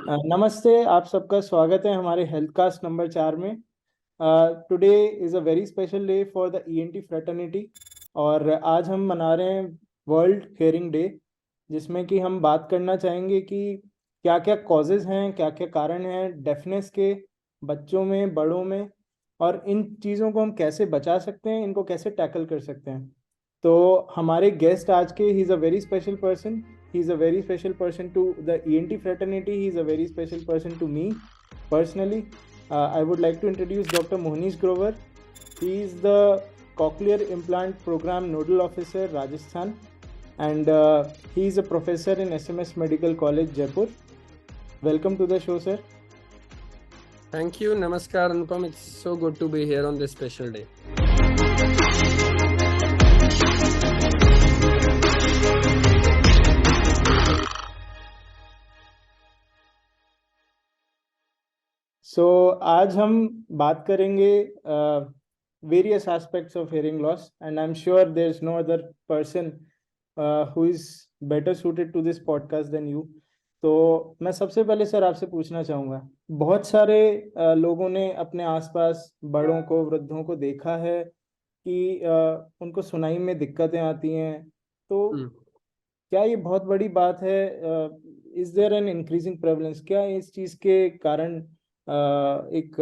नमस्ते, आप सबका स्वागत है हमारे हेल्थ कास्ट नंबर 4 में। Today is a very special day for the ENT fraternity. और आज हम मना रहे हैं वर्ल्ड हेयरिंग डे, जिसमें कि हम बात करना चाहेंगे कि क्या क्या कॉजेज़ हैं, क्या क्या कारण हैं डेफनेस के बच्चों में, बड़ों में, और इन चीज़ों को हम कैसे बचा सकते हैं, इनको कैसे टैकल कर सकते हैं। तो हमारे गेस्ट आज के, he is a very special person. He is a very special person to the ENT fraternity. He is a very special person to me personally. I would like to introduce Dr. Mohnish Grover. He is the Cochlear Implant Program Nodal Officer, Rajasthan, and he is a professor in SMS Medical College, Jaipur. Welcome to the show, sir. Thank you. Namaskar, Anupam. It's so good to be here on this special day. So आज हम बात करेंगे various aspects of hearing loss, and I'm sure there's no other person who is better suited to this podcast than you. तो मैं सबसे पहले sir आपसे पूछना चाहूँगा, बहुत सारे लोगों ने अपने आसपास बड़ों को, वृद्धों को देखा है कि उनको सुनाई में दिक्कतें आती हैं। तो क्या ये बहुत बड़ी बात है? Is there an increasing prevalence? क्या इस चीज़ के कारण एक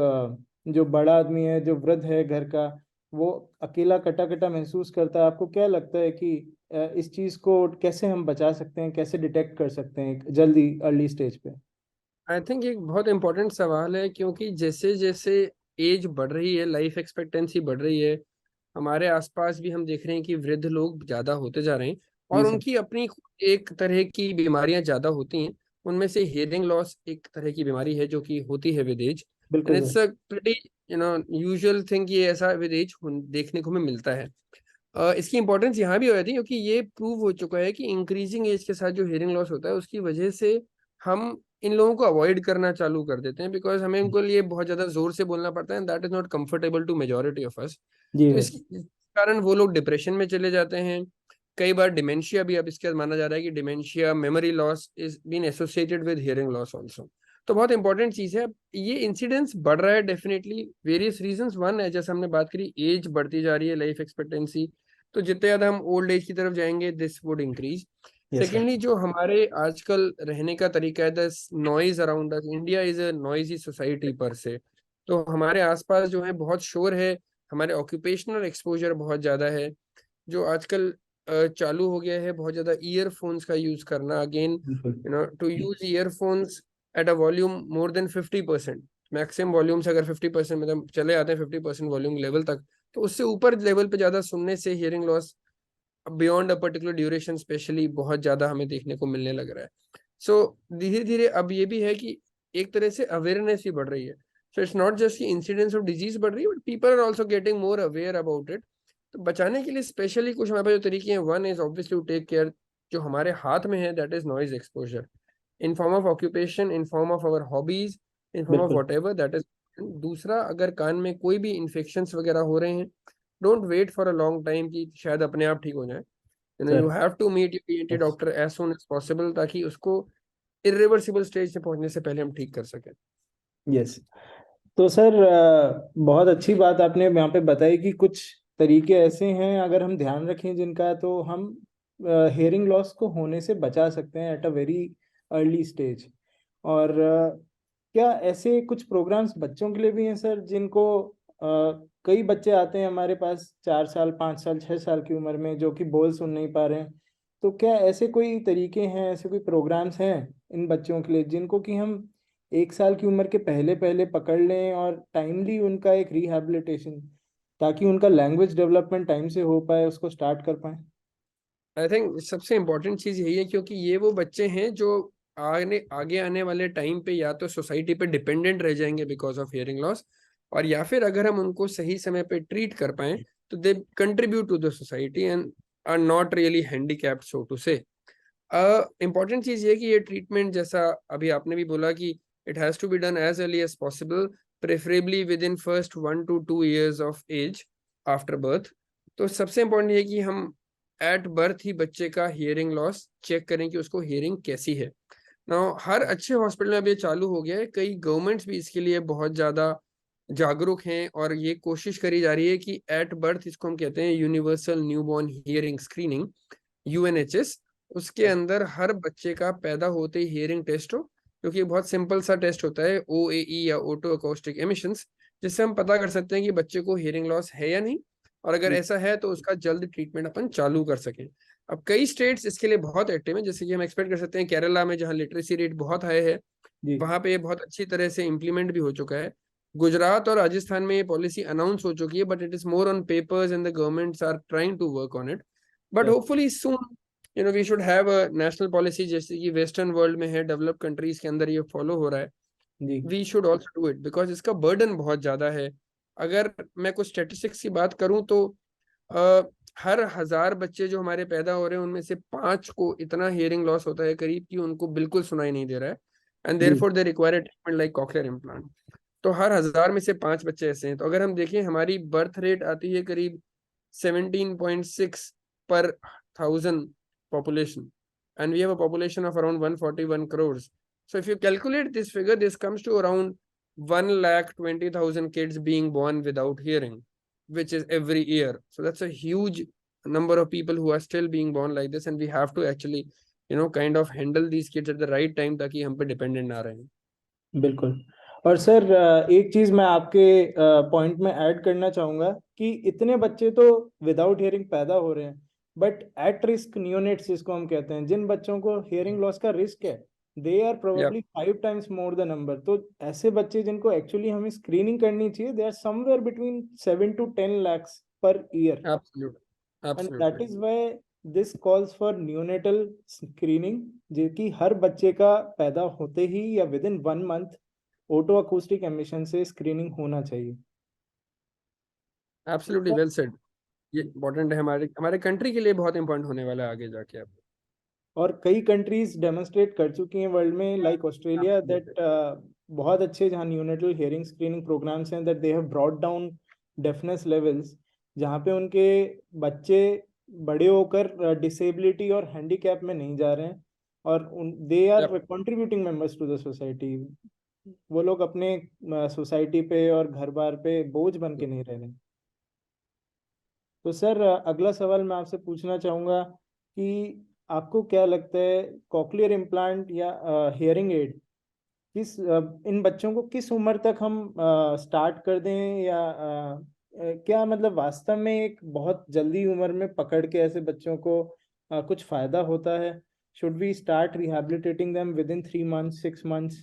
जो बड़ा आदमी है, जो वृद्ध है घर का, वो अकेला कटा कटा महसूस करता है? आपको क्या लगता है कि इस चीज़ को कैसे हम बचा सकते हैं, कैसे डिटेक्ट कर सकते हैं जल्दी, अर्ली स्टेज पे? आई थिंक एक बहुत इंपॉर्टेंट सवाल है, क्योंकि जैसे जैसे एज बढ़ रही है, लाइफ एक्सपेक्टेंसी बढ़ रही है, हमारे आसपास भी हम देख रहे हैं कि वृद्ध लोग ज्यादा होते जा रहे हैं जी और सर। उनकी अपनी एक तरह की बीमारियां ज्यादा होती हैं। उनमें से हियरिंग लॉस एक तरह की बीमारी है जो कि होती है विद एज, एंड बिल्कुल it's sir. A pretty usual thing, ये ऐसा विद एज देखने को हमें मिलता है। इसकी इंपॉर्टेंस यहाँ भी हो जाती है क्योंकि ये प्रूव हो चुका है कि इंक्रीजिंग एज के साथ जो हियरिंग लॉस होता है उसकी वजह से हम इन लोगों को अवॉइड करना चालू कर देते हैं, बिकॉज हमें उनको लिए बहुत ज्यादा जोर से बोलना पड़ता है, that is not comfortable to majority of us. जी तो सर। इस कारण वो लोग डिप्रेशन में चले जाते हैं। कई बार डिमेंशिया भी अब इसके बाद माना जा रहा है कि dementia, memory loss is been associated with hearing loss also. तो बहुत इंपॉर्टेंट चीज है। ये इंसिडेंस बढ़ रहा है डेफिनेटली, वेरियस रीजंस। वन है, जैसे हमने बात करी, एज बढ़ती जा रही है, लाइफ एक्सपेक्टेंसी, तो जितने ज्यादा हम ओल्ड एज की तरफ जाएंगे this would increase. Yes sir. Secondly, जो हमारे आजकल रहने का तरीका है, the noise around us, India is a noisy society पर से। तो हमारे आसपास जो है बहुत शोर है, हमारे ऑक्यूपेशनल एक्सपोजर बहुत ज्यादा है, जो आजकल चालू हो गया है बहुत ज्यादा ईयरफोन्स का यूज करना। अगेन, बिल्कुल। To use earphones at a volume more than 50%। Maximum volume से अगर 50% मतलब चले आते हैं 50% वॉल्यूम लेवल तक, तो उससे ऊपर लेवल पे ज्यादा सुनने से hearing loss beyond a particular duration specially बहुत ज्यादा हमें देखने को मिलने लग रहा है। सो धीरे धीरे अब ये भी है कि एक तरह से अवेयरनेस भी बढ़ रही है। सो इट्स नॉट जस्ट कि इंसिडेंस ऑफ डिजीज बढ़ रही है, but people are also getting more aware about it. तो बचाने के लिए स्पेशली कुछ हमारे पास जो तरीके हैं, one is obviously to take care, जो हमारे हाथ में है, that is noise exposure in form of occupation, in form of our hobbies, in form of बिल्कुल। Whatever that is. दूसरा, अगर कान में कोई भी इन्फेक्शंस वगैरह हो रहे हैं, don't wait for a long time कि शायद अपने आप ठीक हो जाए। You sir. Have to meet your ENT yes. Doctor as soon as possible, ताकि उसको इरिवर्सिबल स्टेज से पहुंचने से पहले हम ठीक कर सकें। यस। तो सर, बहुत अच्छी बात आपने यहाँ पे बताई कि कुछ तरीके ऐसे हैं, अगर हम ध्यान रखें जिनका, तो हम हेयरिंग लॉस को होने से बचा सकते हैं at a very early stage. और क्या ऐसे कुछ प्रोग्राम्स बच्चों के लिए भी हैं सर, जिनको कई बच्चे आते हैं हमारे पास 4 साल, 5 साल, 6 साल की उम्र में, जो कि बोल सुन नहीं पा रहे हैं? तो क्या ऐसे कोई तरीके हैं, ऐसे कोई प्रोग्राम्स हैं इन बच्चों के लिए, जिनको कि हम 1 साल की उम्र के पहले पहले पकड़ लें और टाइमली उनका एक रिहैबिलिटेशन, ताकि उनका लैंग्वेज डेवलपमेंट टाइम से हो पाए, उसको स्टार्ट कर पाए? आई थिंक सबसे इम्पोर्टेंट चीज यही है, क्योंकि ये वो बच्चे हैं जो आगे आने वाले टाइम पे या तो सोसाइटी पे डिपेंडेंट रह जाएंगे बिकॉज ऑफ हियरिंग लॉस, और या फिर अगर हम उनको सही समय पे ट्रीट कर पाए तो they contribute to the society and are not really handicapped, so to say. Important चीज ये है कि ये ट्रीटमेंट, जैसा अभी आपने भी बोला, कि it has to be done as early as possible, preferably within first 1 to 2 years of age after birth. तो सबसे इम्पोर्टेंट ये है कि हम एट बर्थ ही बच्चे का हियरिंग लॉस चेक करें कि उसको हियरिंग कैसी है। ना हर अच्छे हॉस्पिटल में अब ये चालू हो गया है, कई गवर्नमेंट्स भी इसके लिए बहुत ज्यादा जागरूक हैं और ये कोशिश करी जा रही है कि एट बर्थ, इसको हम कहते हैं यूनिवर्सल न्यूबॉर्न हियरिंग स्क्रीनिंग, यूएनएचएस, उसके अंदर हर बच्चे का पैदा होते ही हियरिंग टेस्ट हो, क्योंकि बहुत सिंपल सा टेस्ट होता है, ओएई या ऑटो अकॉस्टिक एमिशंस, जिससे हम पता कर सकते हैं कि बच्चे को हियरिंग लॉस है या नहीं, और अगर जी ऐसा है तो उसका जल्द ट्रीटमेंट अपन चालू कर सकें। अब कई स्टेट्स इसके लिए बहुत एक्टिव हैं, जैसे कि हम एक्सपेक्ट कर सकते हैं केरला में, जहाँ लिटरेसी रेट बहुत हाई है, जी वहां पे ये बहुत अच्छी तरह से इम्प्लीमेंट भी हो चुका है। गुजरात और राजस्थान में ये पॉलिसी अनाउंस हो चुकी है, but it is more on papers and the governments are trying to work on it, but yes, hopefully soon we should have a national policy, जैसे कि वेस्टर्न वर्ल्ड में है, डेवलप कंट्रीज के अंदर ये फॉलो हो रहा है। जी we should also do it, because इसका बर्डन बहुत ज्यादा है। अगर मैं कुछ स्टेटिस्टिक्स की बात करूं तो अ, हर 1,000 बच्चे जो हमारे पैदा हो रहे हैं, उनमें से 5 को इतना हियरिंग लॉस होता है करीब, कि उनको बिल्कुल सुनाई नहीं दे रहा है, एंड जी therefore they require a treatment like cochlear implant. तो हर 1,000 में से 5 बच्चे ऐसे हैं। तो अगर हम देखें, हमारी बर्थ रेट आती है करीब 17.6 per 1,000 population, and we have a population of around 141 crores. So if you calculate this figure, this comes to around 1,20,000 kids being born without hearing, which is every year. So that's a huge number of people who are still being born like this, and we have to actually kind of handle these kids at the right time, ताकि हम पे dependent ना रहें। बिल्कुल। और sir एक चीज मैं आपके पॉइंट में ऐड करना चाहूंगा कि इतने बच्चे तो विदाउट हियरिंग पैदा हो रहे हैं, बट एट रिस्क नियोनेट्स जिसको हम कहते हैं, जिन बच्चों को हियरिंग लॉस का रिस्क है, they are Yeah, probably 5 times more the number. तो ऐसे बच्चे जिनको एक्चुअली हमें स्क्रीनिंग करनी चाहिए, they are somewhere between 7 to 10 lakhs per year. absolutely, and that absolutely. Is why this calls for neonatal screening, जो कि हर बच्चे का पैदा होते ही या within 1 month auto acoustic emission से स्क्रीनिंग होना चाहिए। Absolutely well said. ये इम्पोर्टेंट है, हमारे हमारे कंट्री के लिए बहुत इंपॉर्टेंट होने वाला है आगे जाके अब। और कई कंट्रीज डेमोन्स्ट्रेट कर चुकी हैं वर्ल्ड में, लाइक ऑस्ट्रेलिया, दैट Absolutely. बहुत अच्छे जहाँ न्यूनेटल हियरिंग स्क्रीनिंग प्रोग्राम्स हैं, that they have brought down deafness levels, जहाँ पे उनके बच्चे बड़े होकर डिसेबिलिटी और हैंडीकैप में नहीं जा रहे हैं, और they are Yep. Contributing members to the society. वो लोग अपने सोसाइटी पे और घर बार पे बोझ बन के नहीं रह रहे। तो सर अगला सवाल मैं आपसे पूछना चाहूँगा कि आपको क्या लगता है, कॉक्लियर इम्प्लांट या हियरिंग एड इन बच्चों को किस उम्र तक हम स्टार्ट कर दें, या क्या मतलब वास्तव में एक बहुत जल्दी उम्र में पकड़ के ऐसे बच्चों को कुछ फायदा होता है? Should we start rehabilitating them within 3 months 6 months?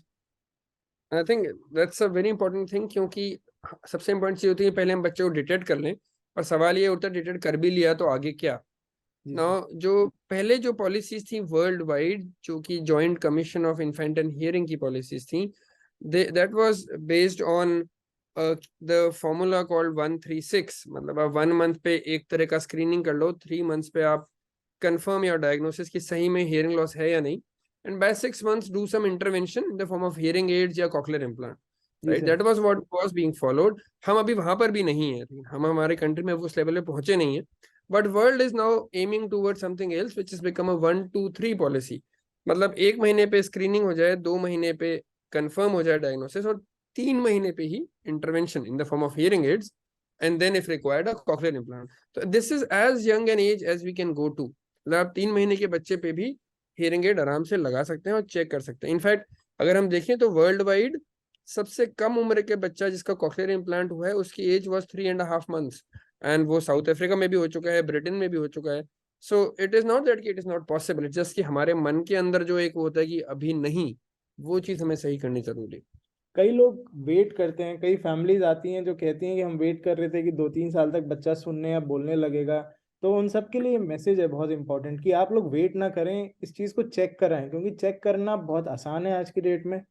I think that's a very important thing, क्योंकि सबसे इंपॉर्टेंट चीज होती है पहले हम बच्चे को डिटेक्ट कर लें, और सवाल ये उठता है डिटेक्ट कर भी लिया तो आगे क्या। जी ना सर। जो पहले जो पॉलिसीज थी वर्ल्ड वाइड, जो कि joint commission of infant and hearing की पॉलिसीज थी, that was based on the formula called 136, मतलब आप 1 मंथ पे एक तरह का स्क्रीनिंग कर लो, 3 मंथ्स पे आप कंफर्म या डायग्नोसिस की सही में हियरिंग लॉस है या नहीं, and by 6 months do some intervention in the form of hearing aids या कॉक्लियर इम्प्लांट। जी right, sir. That was what was being followed. हम अभी वहां पर भी नहीं है, हम हमारे कंट्री में उस लेवल पे पहुंचे नहीं है, but world is now aiming toward something else which is become a 1 2 3 policy. मतलब 1 महीने पे स्क्रीनिंग हो जाए, 2 महीने पे कंफर्म हो जाए डायग्नोसिस, और 3 महीने पे ही intervention in the form of hearing aids, and then if required a cochlear implant. तो this is as young an age as we can go to, मतलब आप 3 महीने के बच्चे पे भी हियरिंग एड आराम से लगा सकते हैं और चेक कर सकते हैं। इनफैक्ट अगर हम देखें तो वर्ल्ड वाइड सबसे कम उम्र के बच्चा जिसका कॉक्लियर इम्प्लांट हुआ है, उसकी एज वॉज 3.5 months, एंड वो साउथ अफ्रीका में भी हो चुका है, ब्रिटेन में भी हो चुका है। So it is not that कि it is not possible, it just कि हमारे मन के अंदर जो एक वो होता है कि अभी नहीं, वो चीज हमें सही करनी जरूरी है। कई लोग वेट करते हैं, कई फैमिलीज आती हैं जो कहती हैं कि हम वेट कर रहे थे कि 2 3 साल तक बच्चा सुनने या बोलने लगेगा। तो उन सब के लिए मैसेज है बहुत इंपॉर्टेंट कि आप लोग वेट ना करें, इस चीज़ को चेक कराएं, क्योंकि चेक करना बहुत आसान है आज की डेट में।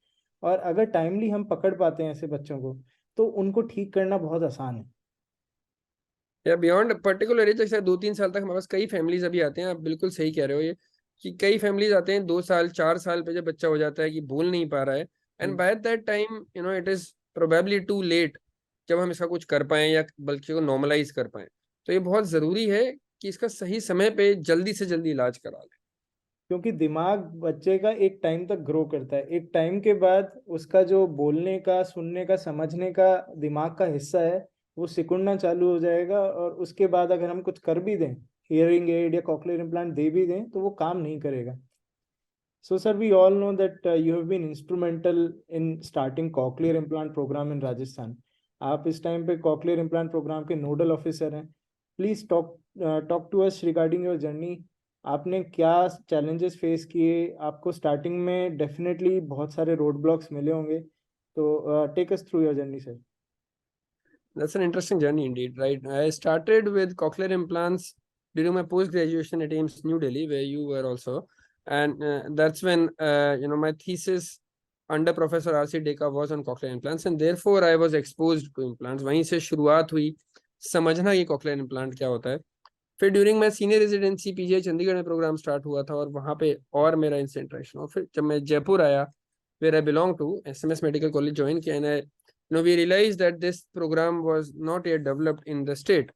और अगर टाइमली हम पकड़ पाते हैं ऐसे बच्चों को, तो उनको ठीक करना बहुत आसान है। या बियॉन्ड पर्टिकुलर एज, जैसे 2 3 साल तक हमारे पास कई फैमिलीज अभी आते हैं, आप बिल्कुल सही कह रहे हो ये, कि कई फैमिलीज आते हैं 2 साल 4 साल पे जब बच्चा हो जाता है कि बोल नहीं पा रहा है, एंड जी by that time it is probably too late जब हम इसका कुछ कर पाए या बल्कि को नॉर्मलाइज कर पाए। तो ये बहुत जरूरी है कि इसका सही समय पे जल्दी से जल्दी इलाज करा लें। क्योंकि दिमाग बच्चे का एक टाइम तक ग्रो करता है, एक टाइम के बाद उसका जो बोलने का, सुनने का, समझने का दिमाग का हिस्सा है वो सिकुड़ना चालू हो जाएगा, और उसके बाद अगर हम कुछ कर भी दें, हियरिंग एड या कॉक्लियर इम्प्लांट दे भी दें, तो वो काम नहीं करेगा. So, sir, we all know that you have been instrumental in starting cochlear implant program in Rajasthan. आप इस टाइम पे cochlear implant program के नोडल ऑफिसर हैं. Please talk to us regarding your journey. आपने क्या चैलेंजेस फेस किए? आपको starting में डेफिनेटली बहुत सारे रोड ब्लॉक्स मिले होंगे, तो take us through your journey, sir. That's an interesting journey indeed, right? I started with cochlear implants during my post-graduation at AIMS New Delhi, where you were also. And that's when, my thesis under Professor R.C. Deka was on cochlear implants. And therefore, I was exposed to implants. वहीं से शुरुआत हुई समझना ये cochlear implant क्या होता है. फिर during my senior residency PGI Chandigarh में प्रोग्राम स्टार्ट हुआ था, और वहाँ पे और मेरा इनसे इंटरेक्शन. और फिर जब मैं जयपुर आया, where I belong to, SMS medical college join किया, and I we realized that this program was not yet developed in the state.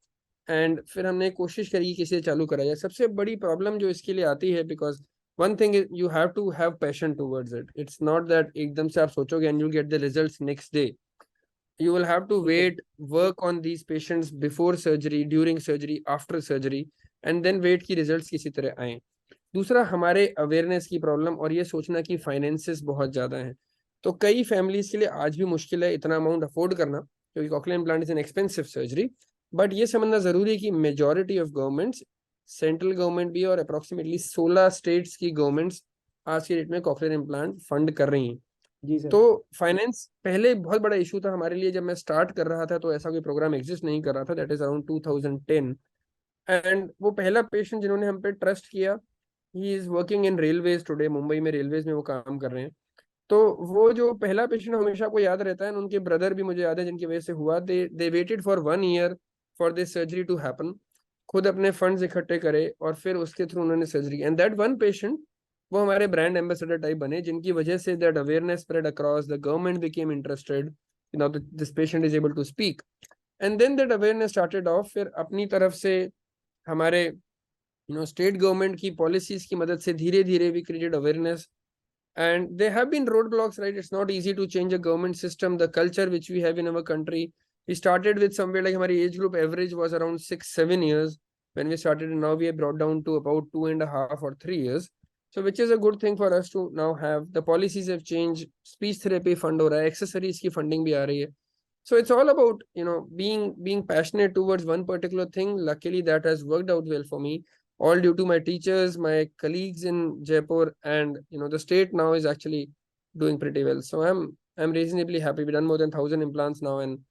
And फिर हमने कोशिश करी कि किसे चालू करा जाए. सबसे बड़ी प्रॉब्लम जो इसके लिए आती है, because one thing is you have to have passion towards it. It's not that एकदम से आप सोचोगे and you get the results next day. You will have to wait, work on these patients before surgery, during surgery, after surgery, and then wait कि results किसी तरह आए. दूसरा, हमारे अवेयरनेस की प्रॉब्लम, और ये सोचना कि फाइनेंसेस बहुत ज़्यादा हैं. तो कई फैमिलीज के लिए आज भी मुश्किल है इतना अमाउंट अफोर्ड करना, क्योंकि cochlear implant is an expensive surgery. But ये समझना ज़रूरी है कि majority of governments, central government भी और अप्रॉक्सीमेटली 16 स्टेट्स की गवर्नमेंट्स आज के डेट में कॉक्लियर इम्प्लांट फंड कर रही हैं. जी सर. तो फाइनेंस पहले बहुत बड़ा इशू था हमारे लिए. जब मैं स्टार्ट कर रहा था तो ऐसा कोई प्रोग्राम एग्जिस्ट नहीं कर रहा था. That is around 2010. एंड वो पहला पेशेंट जिन्होंने हम पे ट्रस्ट किया, he is working in railways today. Mumbai में रेलवेज में वो काम कर रहे हैं. तो वो जो पहला पेशेंट हमेशा को याद रहता है. उनके ब्रदर भी मुझे याद है जिनकी वजह से हुआ. They waited for 1 year for this surgery to happen. खुद अपने फंड्स इकट्ठे करे और फिर उसके थ्रू उन्होंने surgery. And that one patient, वो हमारे ब्रांड एम्बेसडर टाइप बने, जिनकी वजह से that awareness spread across, the government became interested, now this patient is able to speak. And then that awareness started off. फिर अपनी तरफ से हमारे स्टेट गवर्नमेंट की पॉलिसीज की मदद से धीरे धीरे we created awareness. And there have been roadblocks, right? It's not easy to change a government system, the culture which we have in our country. We started with somewhere like our age group average was around 6-7 years when we started, and now we have brought down to about 2.5 or 3 years. So which is a good thing for us to now have. The policies have changed. Speech therapy fund हो रहा है, accessories की funding भी आ रही है. So it's all about being passionate towards one particular thing. Luckily that has worked out well for me, all due to my teachers, my colleagues in Jaipur, and the state now is actually doing pretty well. So I'm reasonably happy. We've done more than 1,000 implants now, and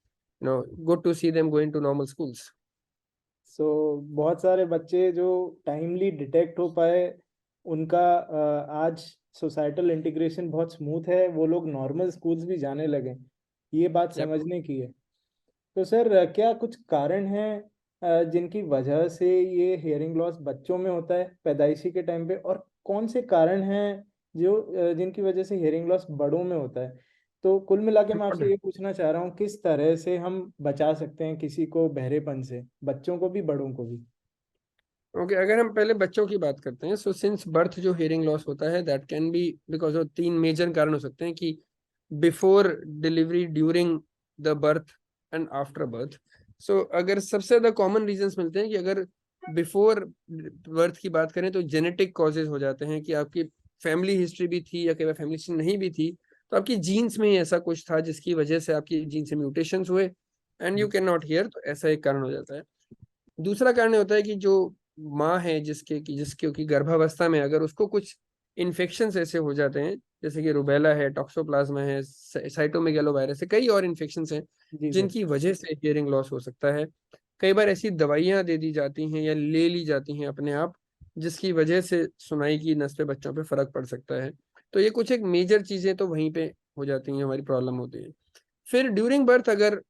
good to see them going to normal schools. So बहुत सारे बच्चे जो timely detect हो पाए, उनका आज societal integration बहुत smooth है, वो लोग नॉर्मल स्कूल्स भी जाने लगे. ये बात Yep. समझने की है. तो सर, क्या कुछ कारण हैं जिनकी वजह से ये हियरिंग लॉस बच्चों में होता है पैदाइशी के टाइम पे, और कौन से कारण हैं जो जिनकी वजह से हियरिंग लॉस बड़ों में होता है? तो कुल मिला के मैं आपसे ये पूछना चाह रहा हूँ, किस तरह से हम बचा सकते हैं किसी को बहरेपन से, बच्चों को भी बड़ों को भी? ओके, अगर हम पहले बच्चों की बात करते हैं, सो सिंस बर्थ जो हियरिंग लॉस होता है, that can be because of 3 major कारण हो सकते हैं, कि before delivery, during the birth and after birth. So अगर सबसे ज्यादा कॉमन रीजंस मिलते हैं कि अगर बिफोर बर्थ की बात करें तो जेनेटिक कॉजेज हो जाते हैं, कि आपकी फैमिली हिस्ट्री भी थी या कई बार फैमिली हिस्ट्री नहीं भी थी, तो आपकी जीन्स में ही ऐसा कुछ था जिसकी वजह से आपकी जीन्स में म्यूटेशंस हुए and you can not here. तो ऐसा एक कारण हो जाता है. दूसरा कारण होता है कि जो माँ है जिसके की गर्भावस्था में अगर उसको कुछ इन्फेक्शन ऐसे हो जाते हैं, जैसे कि रुबेला है, टॉक्सोप्लाज्मा है, साइटोमेगालोवायरस है, कई और इन्फेक्शन हैं जी सर. जिनकी वजह से हियरिंग लॉस हो सकता है. कई बार ऐसी दवाइयाँ दे दी जाती हैं या ले ली जाती हैं अपने आप, जिसकी वजह से सुनाई की नस पे बच्चों पे फर्क पड़ सकता है. तो ये कुछ एक मेजर चीजें तो वहीं पे हो जाती हैं, हमारी प्रॉब्लम होती है. फिर ड्यूरिंग बर्थ अगर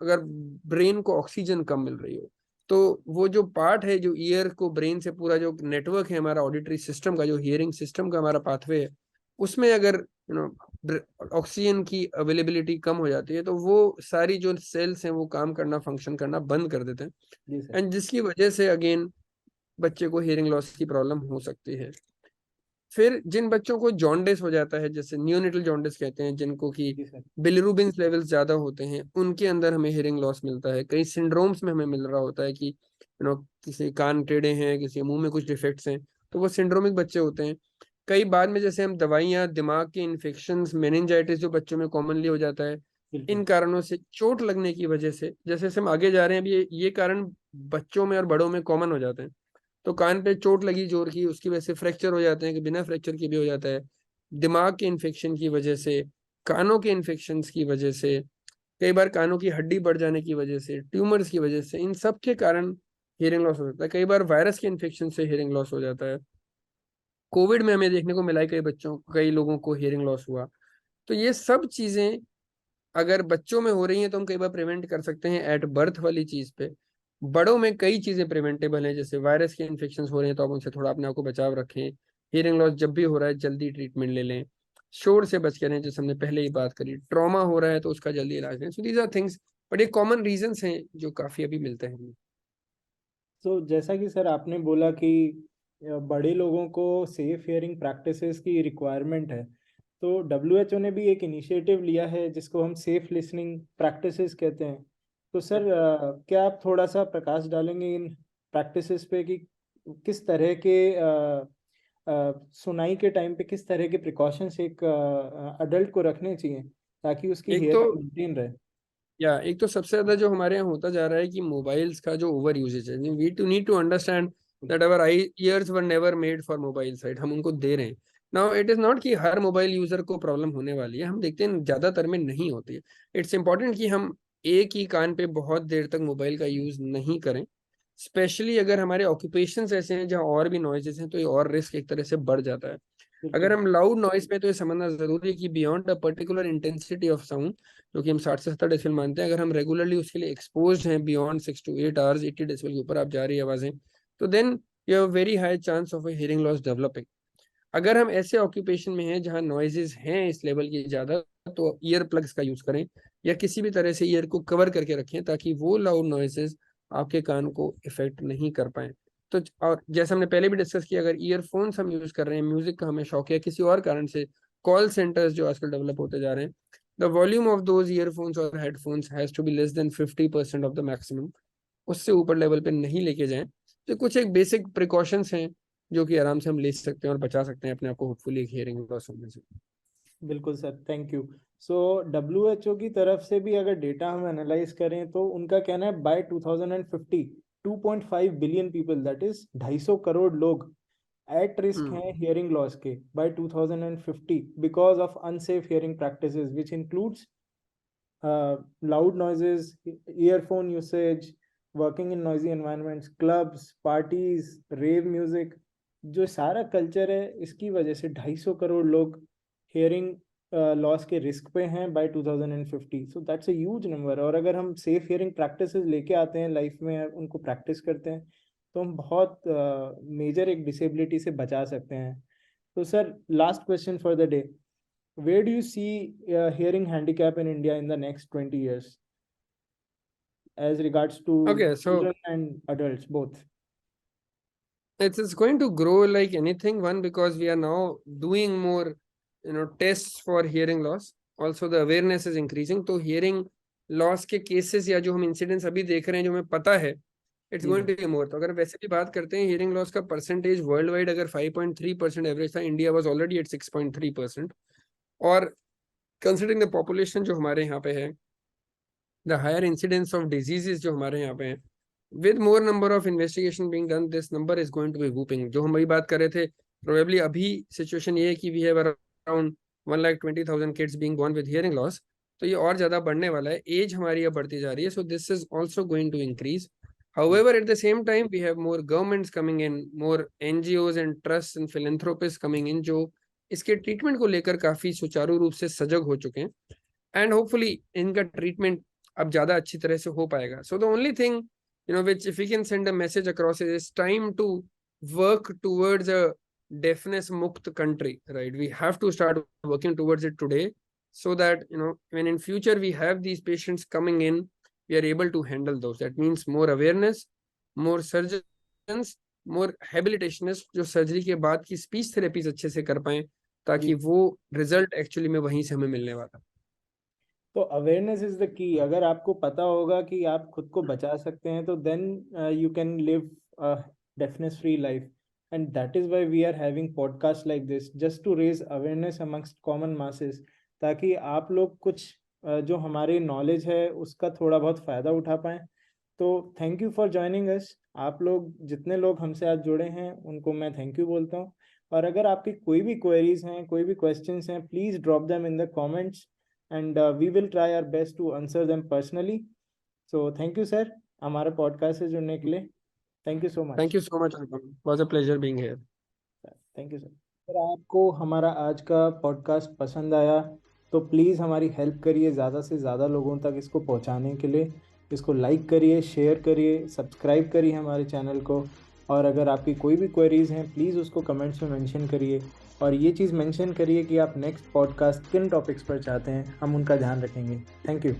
अगर ब्रेन को ऑक्सीजन कम मिल रही हो, तो वो जो पार्ट है जो ईयर को ब्रेन से पूरा जो नेटवर्क है हमारा ऑडिटरी सिस्टम का, जो हियरिंग सिस्टम का हमारा पाथवे है, उसमें अगर ऑक्सीजन की अवेलेबिलिटी कम हो जाती है, तो वो सारी जो सेल्स हैं वो काम करना, फंक्शन करना बंद कर देते हैं. जी सर. एंड जिसकी वजह से अगेन बच्चे को हियरिंग लॉस की प्रॉब्लम हो सकती है. फिर जिन बच्चों को जॉन्डिस हो जाता है, जैसे नियोनेटल जॉन्डिस कहते हैं, जिनको कि जी सर। बिलिरुबिन लेवल्स ज्यादा होते हैं, उनके अंदर हमें हियरिंग लॉस मिलता है। कई सिंड्रोम्स में हमें मिल रहा होता है कि किसी कान टेढ़े हैं, किसी मुंह में कुछ डिफेक्ट्स हैं, तो वो सिंड्रोमिक बच्चे होते हैं। कई बाद में जैसे हम दवाइयाँ, दिमाग के इन्फेक्शंस, मेनिंजाइटिस जो बच्चों में कॉमनली हो जाता है, बिल्कुल। इन कारणों से, चोट लगने की वजह से, जैसे जैसे हम आगे जा रहे हैं अभी ये कारण बच्चों में और बड़ों में कॉमन हो जाते हैं। तो कान पे चोट लगी जोर की, उसकी वजह से फ्रैक्चर हो जाते हैं, कि बिना फ्रैक्चर के भी हो जाता है। दिमाग के इन्फेक्शन की वजह से, कानों के इन्फेक्शन की वजह से, कई बार कानों की हड्डी बढ़ जाने की वजह से, ट्यूमर्स की वजह से, इन सब के कारण हियरिंग लॉस हो जाता है। कई बार वायरस के इन्फेक्शन से हियरिंग लॉस हो जाता है। कोविड में हमें देखने को मिला है, कई लोगों को हियरिंग लॉस हुआ। तो ये सब चीजें अगर बच्चों में हो रही हैं तो हम कई बार प्रिवेंट कर सकते हैं एट बर्थ वाली चीज पे। बड़ों में कई चीजें प्रिवेंटेबल हैं, जैसे वायरस के इन्फेक्शन हो रहे हैं तो आप उनसे थोड़ा अपने आप को बचाव रखें। हियरिंग लॉस जब भी हो रहा है जल्दी ट्रीटमेंट ले लें। शोर से बच करें, जैसे हमने पहले ही बात करी। ट्रॉमा हो रहा है तो उसका जल्दी इलाज लें। So these are things, but ये कॉमन रीजंस हैं जो काफी अभी मिलते हैं। तो जैसा कि सर आपने बोला कि बड़े लोगों को सेफ हियरिंग प्रैक्टिसेस की रिक्वायरमेंट है, तो डब्ल्यूएचओ ने भी एक इनिशिएटिव लिया है जिसको हम सेफ लिसनिंग प्रैक्टिसेस कहते हैं। तो सर क्या आप थोड़ा सा प्रकाश डालेंगे इन प्रैक्टिसेस पे कि किस तरह के सुनाई के टाइम पे किस तरह के प्रिकॉशंस एक अडल्ट को रखने चाहिए ताकि उसकी एक तो हियरिंग मेंटेन रहे। एक तो सबसे ज्यादा जो हमारे यहाँ होता जा रहा है कि मोबाइल्स का जो ओवर यूजेज है, we to need to understand that our eye ears were never made for mobile side, हम उनको दे रहे हैं। नाउ इट इज नॉट कि हर मोबाइल यूजर को प्रॉब्लम होने वाली है, हम देखते हैं ज्यादातर में नहीं होती है। इट्स इंपॉर्टेंट कि हम एक ही कान पे बहुत देर तक मोबाइल का यूज नहीं करें। स्पेशली अगर हमारे ऑक्यूपेशंस ऐसे हैं जहाँ और भी नॉइजेस हैं, तो ये और रिस्क एक तरह से बढ़ जाता है। अगर बिल्कुल। हम लाउड नॉइस में, तो ये समझना जरूरी है कि beyond a particular intensity of sound, जो कि हम 60 से 70 डेसिबल मानते हैं, अगर हम रेगुलरली उसके लिए एक्सपोज हैं बियॉन्ड 6 to 8 आवर्स, 80 डेसिबल के ऊपर आप जा रही है आवाजें, तो then you have very high chance of hearing loss developing. अगर हम ऐसे ऑक्यूपेशन में हैं जहाँ नॉइजेस हैं इस लेवल की ज्यादा, तो ईयर प्लग्स का यूज करें, या किसी भी तरह से ईयर को कवर करके रखें ताकि वो लाउड नॉइजेस आपके कान को इफेक्ट नहीं कर पाए। तो और जैसे हमने पहले भी डिस्कस किया, अगर ईयरफोन्स हम यूज कर रहे हैं, म्यूजिक का हमें शौक है किसी और कारण से, कॉल सेंटर्स जो आजकल डेवलप होते जा रहे हैं, the volume of those earphones और headphones has to be less than 50% of the maximum. उससे ऊपर लेवल पे नहीं लेके जाएं। तो कुछ एक बेसिक प्रिकॉशंस हैं जो कि आराम से हम ले सकते हैं और बचा सकते हैं अपने आप को होपफुली एक हियरिंग लॉस होने से। बिल्कुल sir, thank you. So WHO की तरफ से भी अगर डेटा हम एनालाइज करें तो उनका कहना है by 2050 2.5 billion people, that is 250 crore लोग एट रिस्क हम्म। हैं हियरिंग लॉस के by 2050 because of unsafe hearing practices which includes loud noises, earphone usage, working in noisy environments, clubs, parties, rave music, जो सारा कल्चर है इसकी वजह से 250 करोड़ लोग हेयरिंग लॉस के रिस्क पे हैं by 2050। So that's a huge number. और अगर हम सेफ हियरिंग प्रैक्टिसेस लेके आते हैं लाइफ में, उनको प्रैक्टिस करते हैं, तो हम बहुत मेजर एक डिसेबिलिटी से बचा सकते हैं। तो sir, last question for the day, where do you see hearing handicap in India in the next 20 years as regards to Okay, so children and adults both? it's going to grow like anything. One, because we are now doing more, tests for hearing loss. Also, the awareness is increasing. तो hearing loss के cases या जो हम incidents अभी देख रहे हैं, जो हमें पता है, इट्स जी going sir. To be more. तो अगर वैसे भी बात करते हैं, हियरिंग लॉस का परसेंटेज वर्ल्ड वाइड अगर 5.3% एवरेज था, इंडिया वाज ऑलरेडी एट 6.3%। और कंसिडरिंग द पॉपुलेशन जो हमारे यहाँ पे है, the higher incidence of diseases जो हमारे यहाँ पे हैं, with more number of investigation being done, this number is going to be whooping। जो हम अभी बात कर रहे थे, probably अभी सिचुएशन ये है कि we have around 1,20,000 kids being born with hearing loss। तो ये और ज्यादा बढ़ने वाला है, एज हमारी अब बढ़ती जा रही है, so this is also going to increase। However, at the same time, we have more governments coming in, more NGOs and trusts and philanthropists coming in, जो इसके ट्रीटमेंट को लेकर काफी सुचारू रूप से सजग हो चुके हैं। एंड होपफुली इनका ट्रीटमेंट अब ज्यादा अच्छी तरह से हो पाएगा। So the only thing, which if we can send a message across, it is time to work towards a deafness mukt country, right? We have to start working towards it today, so that when in future we have these patients coming in, we are able to handle those. That means more awareness, more surgeons, मोर हैबिलिटेशनिस्ट जो surgery के बाद की speech therapies अच्छे से कर पाए, ताकि जी। वो रिजल्ट एक्चुअली में वहीं से हमें मिलने वाला। तो अवेयरनेस इज द की। अगर आपको पता होगा कि आप खुद को बचा सकते हैं तो then you can live deafness free life, and that is why we are having podcasts like this, just to raise awareness amongst common masses, ताकि आप लोग कुछ जो हमारे नॉलेज है उसका थोड़ा बहुत फ़ायदा उठा पाएँ। तो thank you for joining us. आप लोग जितने लोग हमसे आज जुड़े हैं उनको मैं थैंक यू बोलता हूँ। और अगर आपकी कोई भी क्वेरीज हैं, कोई भी क्वेश्चंस हैं, please drop them in the comments and we will try our best to answer them personally. So thank you sir, हमारे पॉडकास्ट से जुड़ने के लिए। Thank you so much. Thank you so much, was a pleasure being here. Thank you sir. अगर आपको हमारा आज का पॉडकास्ट पसंद आया तो प्लीज़ हमारी हेल्प करिए ज़्यादा से ज़्यादा लोगों तक इसको पहुंचाने के लिए। इसको लाइक करिए, शेयर करिए, सब्सक्राइब करिए हमारे चैनल को। और अगर आपकी कोई भी क्वेरीज़ हैं प्लीज़ उसको कमेंट्स में मेंशन करिए। और ये चीज़ मेंशन करिए कि आप नेक्स्ट पॉडकास्ट किन टॉपिक्स पर चाहते हैं, हम उनका ध्यान रखेंगे। Thank you.